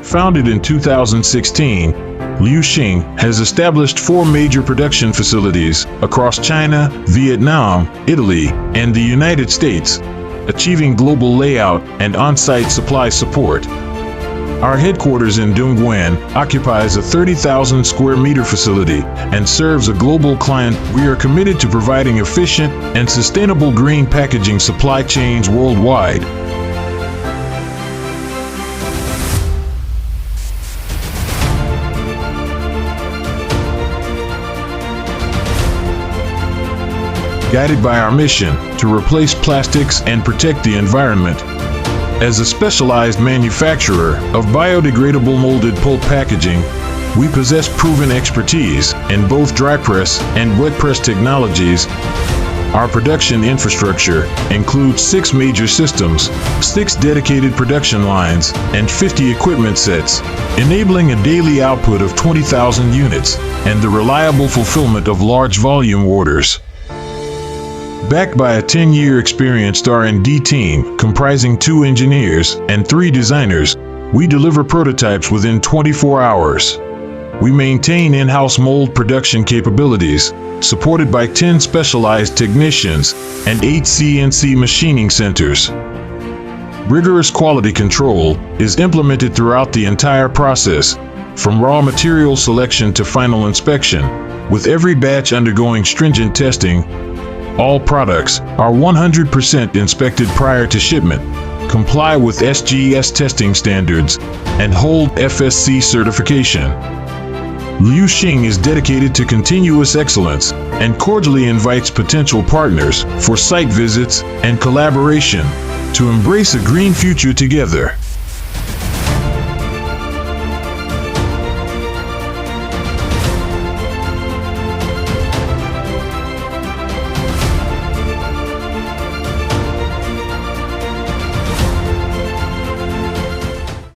Founded in 2016, Lvxin has established 4 major production facilities across China, Vietnam, Italy, and the United States, achieving global layout and on-site supply support. Our headquarters in Dongguan occupies a 30,000 square meter facility and serves a global client. We are committed to providing efficient and sustainable green packaging supply chains worldwide. Guided by our mission to replace plastics and protect the environment. As a specialized manufacturer of biodegradable molded pulp packaging, we possess proven expertise in both dry press and wet press technologies. Our production infrastructure includes 6 major systems, 6 dedicated production lines, and 50 equipment sets, enabling a daily output of 20,000 units and the reliable fulfillment of large volume orders. Backed by a 10-year experienced R&D team comprising 2 engineers and 3 designers, we deliver prototypes within 24 hours. We maintain in-house mold production capabilities, supported by 10 specialized technicians and 8 CNC machining centers. Rigorous quality control is implemented throughout the entire process, from raw material selection to final inspection, with every batch undergoing stringent testing. All products are 100% inspected prior to shipment, comply with SGS testing standards, and hold FSC certification. Lvxin is dedicated to continuous excellence and cordially invites potential partners for site visits and collaboration to embrace a green future together.